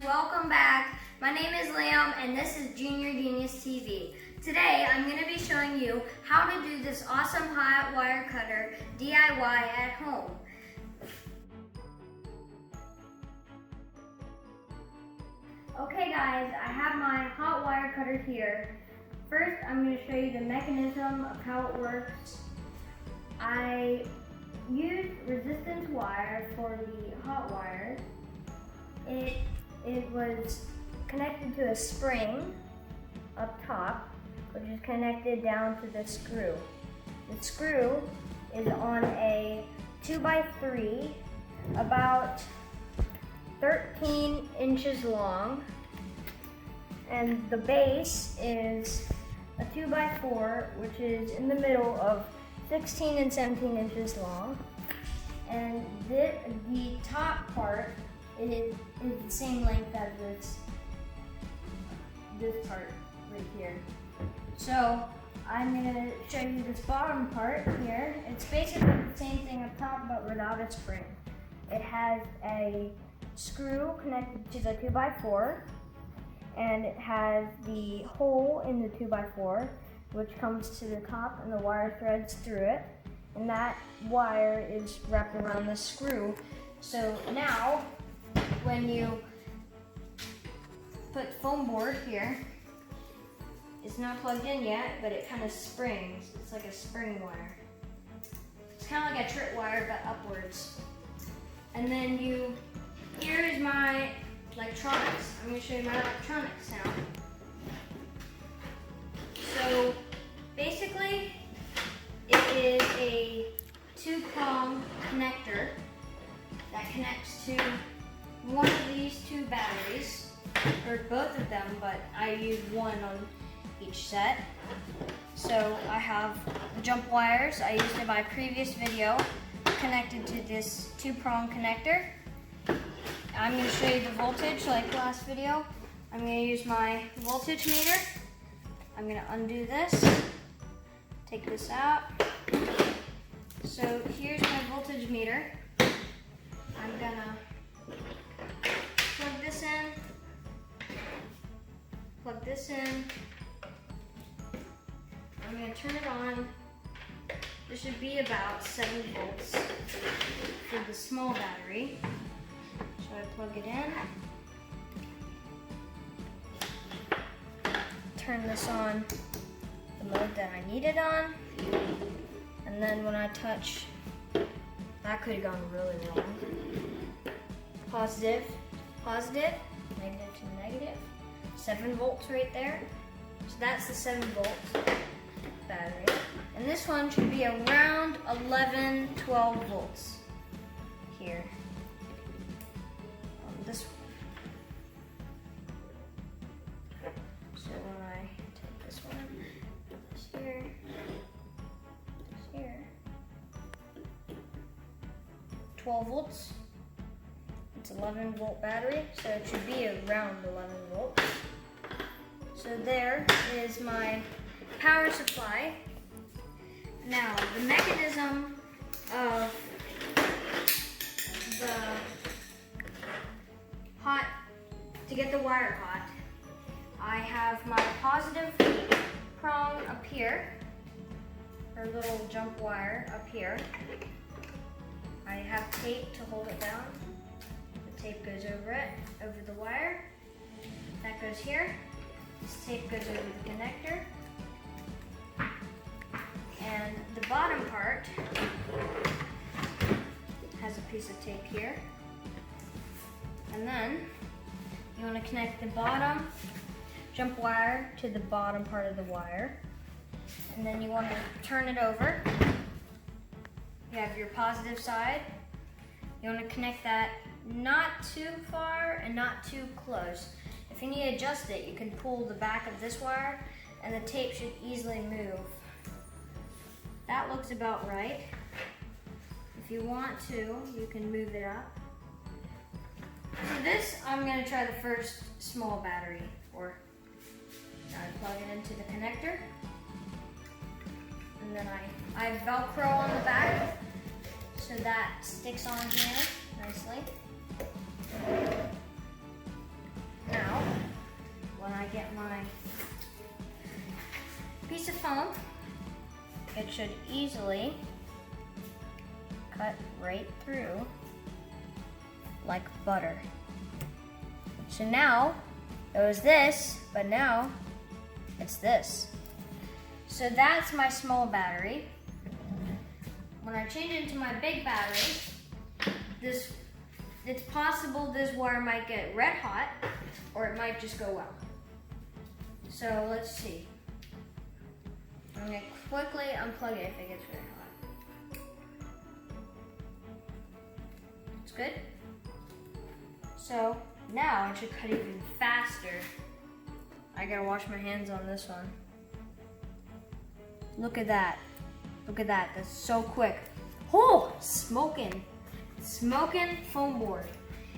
Welcome back. My name is Liam and this is Junior Genius TV. Today I'm going to be showing you how to do this awesome hot wire cutter DIY at home. Okay guys, I have my hot wire cutter here. First I'm going to show you the mechanism of how it works. I used resistance wire for the hot wire. It was connected to a spring up top, which is connected down to the screw. The screw is on a 2x3, about 13 inches long, and the base is a 2x4, which is in the middle of 16 and 17 inches long, and the top part is the same length as this part right here. So I'm going to show you this bottom part here. It's basically the same thing up top but without a spring. It has a screw connected to the 2x4, and it has the hole in the 2x4 which comes to the top, and the wire threads through it, and that wire is wrapped around the screw. So now when you put foam board here, it's not plugged in yet, but it kind of springs. It's like a spring wire. It's kind of like a trip wire, but upwards. And then here is my electronics. I'm going to show you my electronics now. So basically, it is a 2-prong connector that connects to one of these two batteries, or both of them, but I use one on each set. So I have the jump wires I used in my previous video connected to this 2-prong connector. I'm going to show you the voltage like last video. I'm going to use my voltage meter. I'm going to undo this, take this out. So here's my voltage meter. I'm going to plug this in. I'm going to turn it on. There should be about 7 volts for the small battery. So I plug it in. Turn this on the mode that I need it on. And then when I touch, that could have gone really wrong. Positive, negative to negative. 7 volts right there. So that's the 7 volt battery. And this one should be around 11, 12 volts here. This one. So when I take this one, here, 12 volts. It's 11 volt battery, so it should be around 11 volts. So there is my power supply. Now the mechanism of the to get the wire hot, I have my positive prong up here, or little jump wire up here. I have tape to hold it down. The tape goes over it, over the wire. That goes here. This tape goes over the connector. And the bottom part has a piece of tape here. And then you want to connect the bottom jump wire to the bottom part of the wire. And then you want to turn it over. You have your positive side. You want to connect that not too far and not too close. If you need to adjust it, you can pull the back of this wire and the tape should easily move. That looks about right. If you want to, you can move it up. For this, I'm going to try the first small battery for. Now I plug it into the connector. And then I have Velcro on the back so that sticks on here nicely. home, it should easily cut right through like butter. So now, it was this, but now it's this. So that's my small battery. When I change it into my big battery, it's possible this wire might get red hot, or it might just go out. So let's see. I'm gonna quickly unplug it if it gets red hot. It's good. So now it should cut even faster. I gotta wash my hands on this one. Look at that. Look at that. That's so quick. Oh, smoking. Smoking foam board.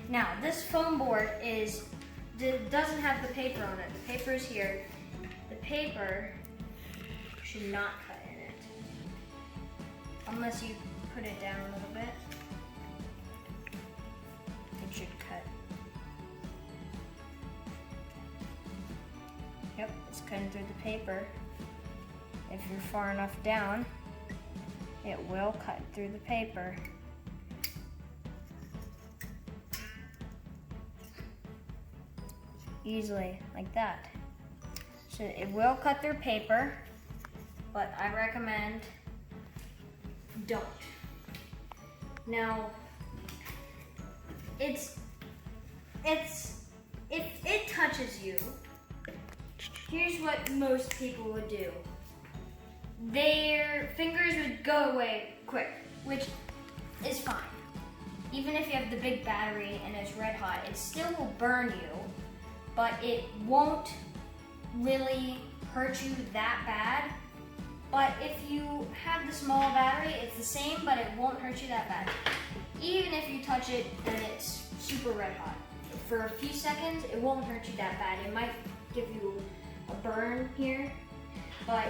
Now, this foam board doesn't have the paper on it. The paper is here. The paper should not cut in it. Unless you put it down a little bit. It should cut. Yep, it's cutting through the paper. If you're far enough down, it will cut through the paper. Easily, like that. So it will cut through paper, but I recommend don't. Now, if it touches you, here's what most people would do. Their fingers would go away quick, which is fine. Even if you have the big battery and it's red hot, it still will burn you, but it won't really hurt you that bad. But if you have the small battery, it's the same, but it won't hurt you that bad. Even if you touch it and it's super red hot. For a few seconds, it won't hurt you that bad. It might give you a burn here, but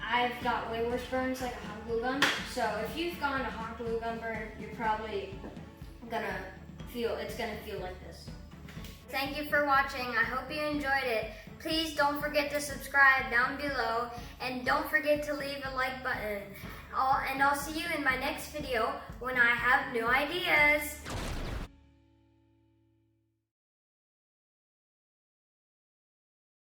I've got way worse burns, like a hot glue gun. So if you've gotten a hot glue gun burn, you're probably it's gonna feel like this. Thank you for watching. I hope you enjoyed it. Please don't forget to subscribe down below, and don't forget to leave a like button. And I'll see you in my next video when I have new ideas.